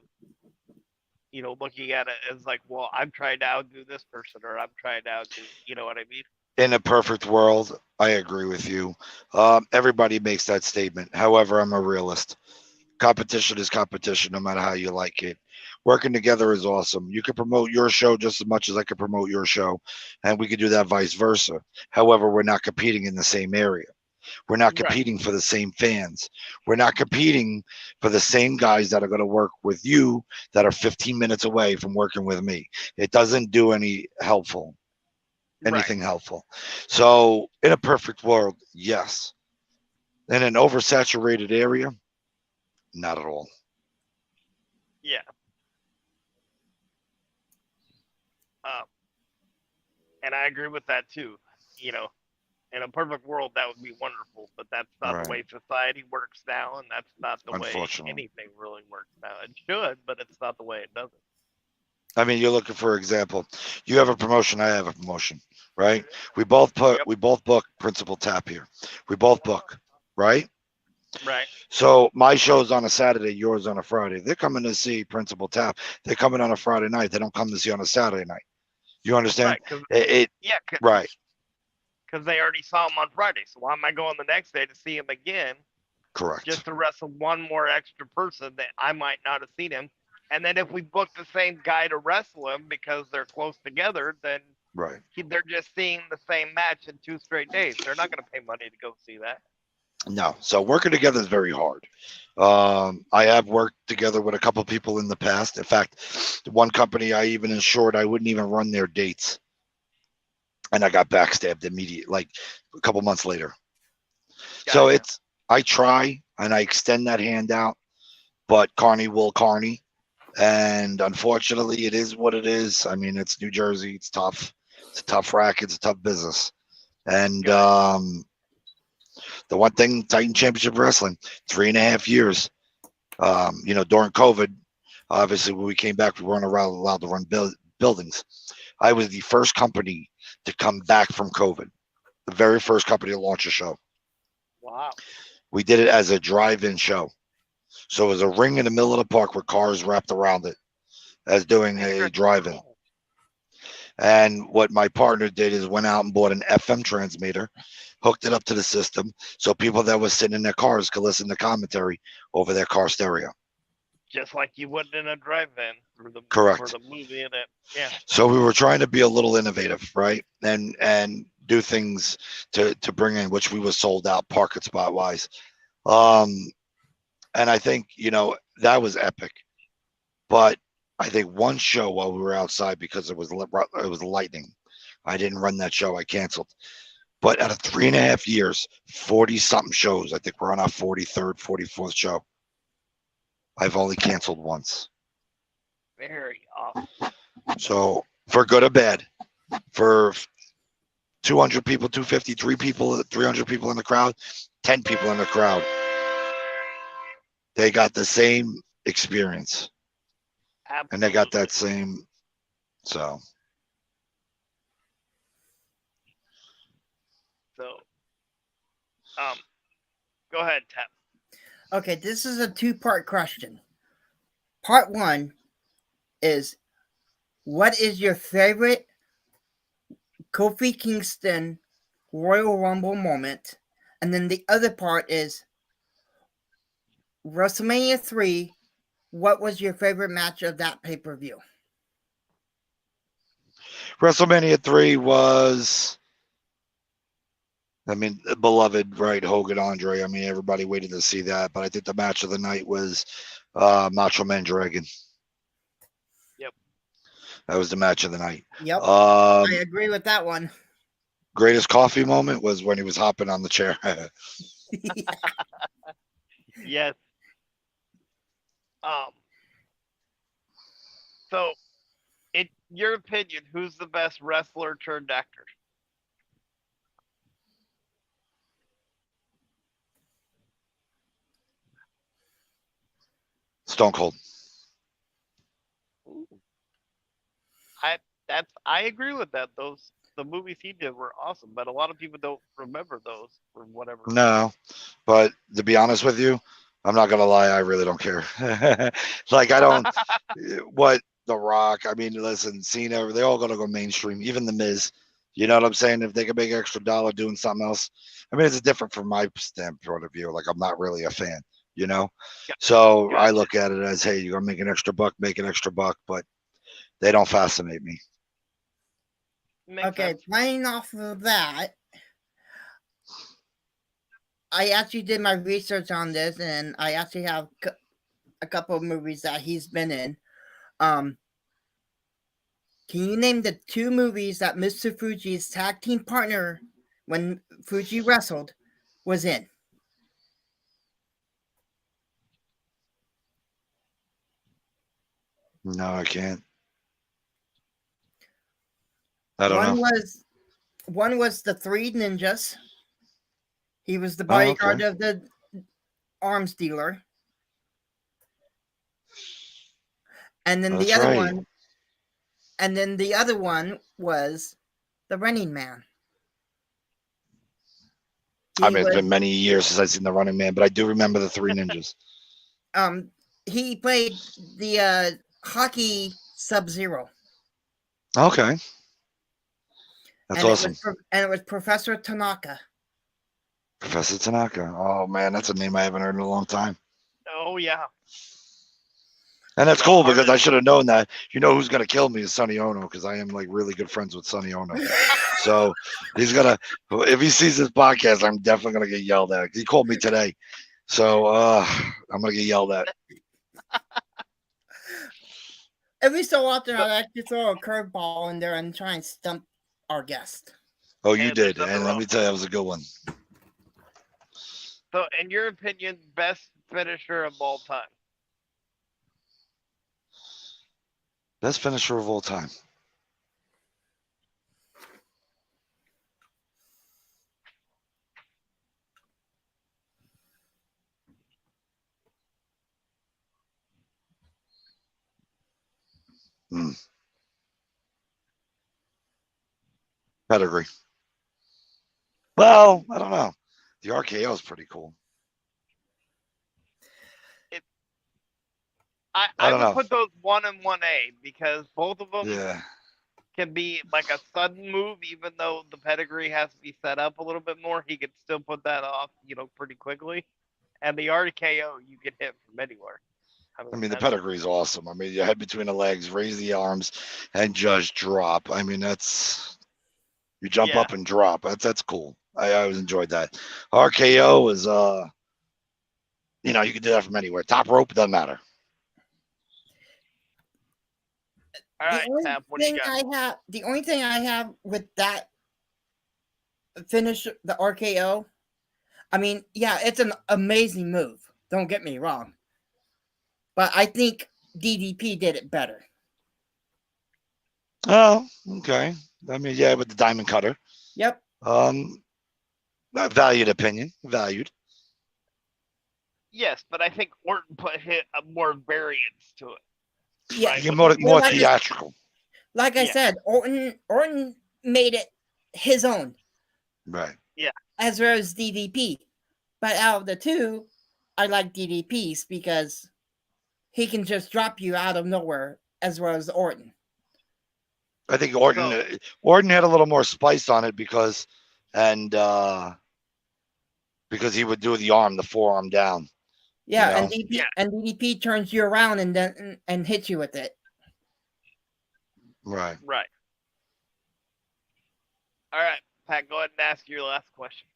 looking at it as like, well, I'm trying to outdo this person, or I'm trying to outdo, you know what I mean? In a perfect world, I agree with you. Everybody makes that statement. However, I'm a realist. Competition is competition, no matter how you like it. Working together is awesome. You can promote your show just as much as I can promote your show, and we could do that vice versa. However, we're not competing in the same area. We're not Right, competing for the same fans. We're not competing for the same guys that are going to work with you that are 15 minutes away from working with me. It doesn't do right, anything helpful. So, in a perfect world, yes. In an oversaturated area, not at all. yeah. Um, and I agree with that too. You know, in a perfect world, that would be wonderful, but that's not the Right. way society works now, and that's not the way Unfortunately. anything really works now. It should, but it's not the way it doesn't. I mean, you're looking for example. You have a promotion, I have a promotion, right? We both book Principal Tap here. We both book, right? Right, So my show's on a Saturday, yours on a Friday. They're coming to see Principal Tap. They're coming on a Friday night. They don't come to see on a Saturday night. You understand? right, because It yeah, right, because they already saw him on Friday. So why am I going the next day to see him again correct. just to wrestle one more extra person that I might not have seen him? And then if we book the same guy to wrestle him because they're close together, then Right. they're just seeing the same match in 2 straight days. They're not going to pay money to go see that. No. So working together is very hard. I have worked together with a couple people in the past. In fact, one company I even ensured I wouldn't even run their dates, and I got backstabbed immediately, like a couple months later. So Gotcha. I try and I extend that hand out, but Carney will Carney. And unfortunately, it is what it is. I mean, it's New Jersey. It's tough. It's a tough racket. It's a tough business. And Gotcha. the one thing, Titan Championship Wrestling, 3.5 years. During COVID, obviously when we came back, we weren't allowed to run buildings. I was the first company to come back from COVID, the very first company to launch a show. Wow. We did it as a drive-in show. So it was a ring in the middle of the park with cars wrapped around it as doing a drive-in. And what my partner did is went out and bought an FM transmitter, hooked it up to the system, so people that were sitting in their cars could listen to commentary over their car stereo. Just like you would in a drive-in for the Correct. movie in it. Yeah. So we were trying to be a little innovative, right? And do things to bring in, which we were sold out parking spot wise. And I think, that was epic. But I think one show while we were outside, because it was lightning, I didn't run that show. I canceled. But out of 3.5 years, 40 something shows, I think we're on our 43rd, 44th show. I've only canceled once. Very awesome. So for good or bad, for 200 people, 250, 300 people in the crowd, 10 people in the crowd, they got the same experience. Absolutely. And they got that same, so. So, go ahead, Tap. Okay, this is a two-part question. Part one is, what is your favorite Kofi Kingston Royal Rumble moment? And then the other part is, WrestleMania 3, what was your favorite match of that pay-per-view? WrestleMania 3 was, beloved, right? Hogan, Andre. Everybody waited to see that. But I think the match of the night was Macho Man Dragon. Yep. That was the match of the night. Yep. I agree with that one. Greatest coffee moment was when he was hopping on the chair. Yes. So, in your opinion, who's the best wrestler turned actor? Stone Cold. Ooh. I agree with that. The movies he did were awesome, but a lot of people don't remember those for whatever reason. No, but to be honest with you, I'm not gonna lie. I really don't care. Like I don't. What The Rock? Listen, Cena. They're all gonna go mainstream. Even the Miz. You know what I'm saying? If they can make extra dollar doing something else, it's different from my standpoint of view. Like I'm not really a fan. Yeah. So Gotcha. I look at it as, hey, you're gonna make an extra buck, make an extra buck, but they don't fascinate me. Makes Okay, sense. playing off of that, I actually did my research on this, and I actually have a couple of movies that he's been in. Can you name the two movies that Mr. Fuji's tag team partner, when Fuji wrestled, was in? No, I can't. I don't know. One was the Three Ninjas. He was the Oh, bodyguard okay. of the arms dealer. And then That's right. the other one was the Running Man. It's been many years since I've seen The Running Man, but I do remember the Three Ninjas. He played the hockey Sub-Zero. Okay. That's awesome. And it was Professor Tanaka. Professor Tanaka. Oh, man, that's a name I haven't heard in a long time. Oh yeah. And that's cool because I should have known that. You know who's going to kill me is Sonny Ono, because I am like really good friends with Sonny Ono. So he's going to, if he sees this podcast, I'm definitely going to get yelled at. He called me today. So I'm going to get yelled at. Every so often, I like to throw a curveball in there and try and stump our guest. Oh, you did. And let me tell you, that was a good one. So, in your opinion, best finisher of all time? Best finisher of all time. Hmm. Pedigree. Well, I don't know. The RKO is pretty cool. It, I I don't would know. put those 1 and 1A because both of them Yeah. can be like a sudden move, even though the pedigree has to be set up a little bit more. He could still put that off, pretty quickly. And the RKO, you can hit from anywhere. I I mean, mean, the that's pedigree is awesome. I mean, your head between the legs, raise the arms, and just drop. I mean, that's you jump yeah, up and drop. That's cool. I always enjoyed that. RKO is you can do that from anywhere. Top rope doesn't matter. all The right, only Tap. What do you got? the only thing I have with that finish, the RKO. I mean, yeah, it's an amazing move. Don't get me wrong, but I think DDP did it better. Oh, okay. I mean, yeah, with the diamond cutter. Yep. Um, a valued opinion. Valued. Yes, but I think Orton put hit a more variance to it, Yeah. right? You're With the more movement. theatrical. Like I Yeah, said, Orton made it his own, Right. yeah. as well as DDP. But out of the two, I like DDP's because he can just drop you out of nowhere, as well as Orton. I think So, Orton had a little more spice on it and because he would do the arm, the forearm down. You Yeah, know. yeah, and DDP turns you around and then and hits you with it. Right. right. All right, Pat, go ahead and ask your last question.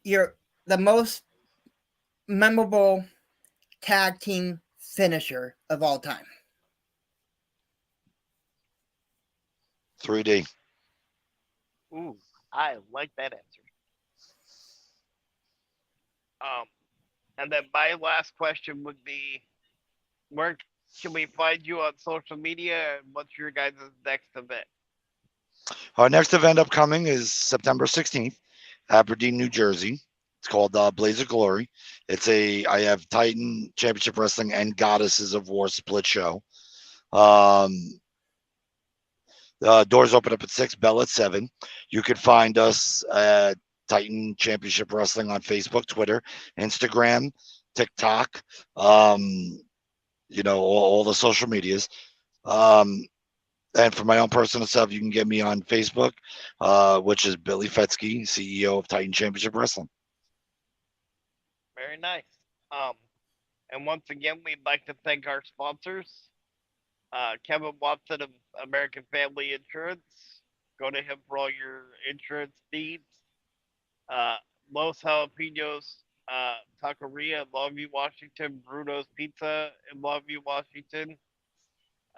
You're the most memorable tag team finisher of all time. 3D. Ooh, I like that answer. Um, and then my last question would be, where can we find you on social media, and what's your guys' next event? Our next event upcoming is September 16th, Aberdeen, New Jersey. It's called Blaze of Glory. I have Titan Championship Wrestling and Goddesses of War split show. Um, doors open up at 6, bell at 7. You can find us at Titan Championship Wrestling on Facebook, Twitter, Instagram, TikTok, all the social medias. Um, and for my own personal self, you can get me on Facebook, which is Billy Fetzke, CEO of Titan Championship Wrestling. Very nice. Um, and once again, we'd like to thank our sponsors, Kevin Watson of American Family Insurance. Go to him for all your insurance needs. Uh, Los Jalapenos Taqueria in Longview, Washington. Bruno's Pizza in Longview, Washington.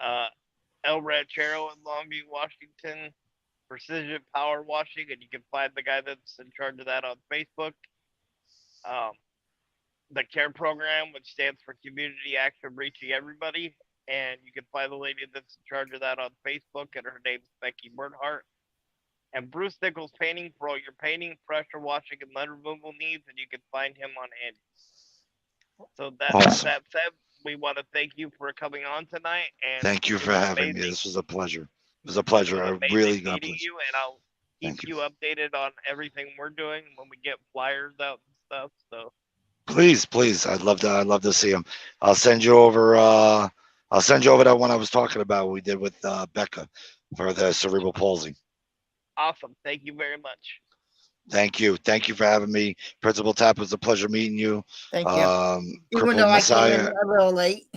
Uh, El Ranchero in Longview, Washington. Precision Power Washing, and you can find the guy that's in charge of that on Facebook. Um, the CARE program, which stands for Community Action Reaching Everybody, and you can find the lady that's in charge of that on Facebook, and her name's Becky Bernhardt. And Bruce Nichols Painting for all your painting, pressure washing, and lead removal needs, and you can find him on Andy. So Awesome. that said, we want to thank you for coming on tonight, and Thank you it for was having me. amazing. This was a pleasure. It was a It pleasure. was A really amazing good meeting pleasure. you, and I'll keep Thank you. you updated on everything we're doing when we get flyers out and stuff. So Please, please. I'd love to see them. I'll send you over. I'll send you over that one I was talking about. We did with Becca for the cerebral palsy. awesome! Thank you very much. Thank you. Thank you for having me. Principal Tap, it was a pleasure meeting you. Thank you. Even Crippled though I came in Messiah, a little late.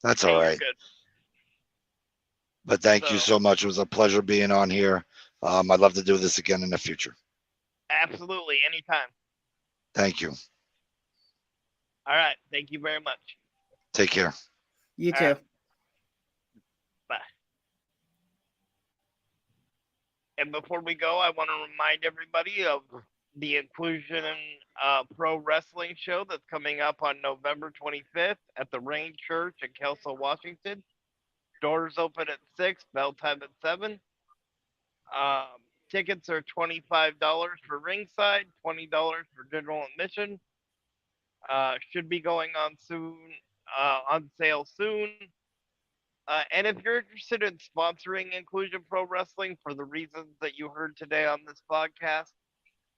that's all Hey, you're right. good. But thank you So so much. It was a pleasure being on here. I'd love to do this again in the future. absolutely, anytime. Thank you. All right. Thank you very much. Take care. You All right. too. Bye. And before we go, I want to remind everybody of the Inclusion Pro Wrestling show that's coming up on November 25th at the Rain Church in Kelso, Washington. Doors open at 6, bell time at 7. Um, Tickets are $25 for ringside, $20 for general admission. Should be going on soon, on sale soon. And if you're interested in sponsoring Inclusion Pro Wrestling for the reasons that you heard today on this podcast,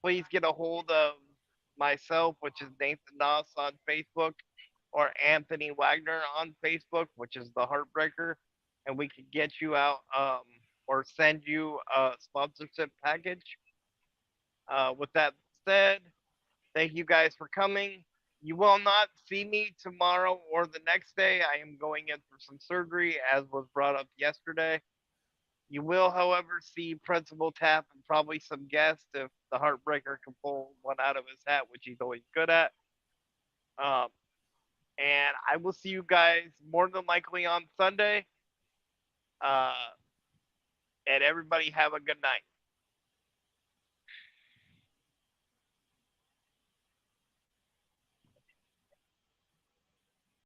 please get a hold of myself, which is Nathan Noss on Facebook, or Anthony Wagner on Facebook, which is the Heartbreaker, and we can get you out or send you a sponsorship package. With that said, thank you guys for coming. You will not see me tomorrow or the next day. I am going in for some surgery, as was brought up yesterday. You will, however, see Principal Tap and probably some guests if the Heartbreaker can pull one out of his hat, which he's always good at. Um, and I will see you guys more than likely on Sunday. Uh, and everybody have a good night.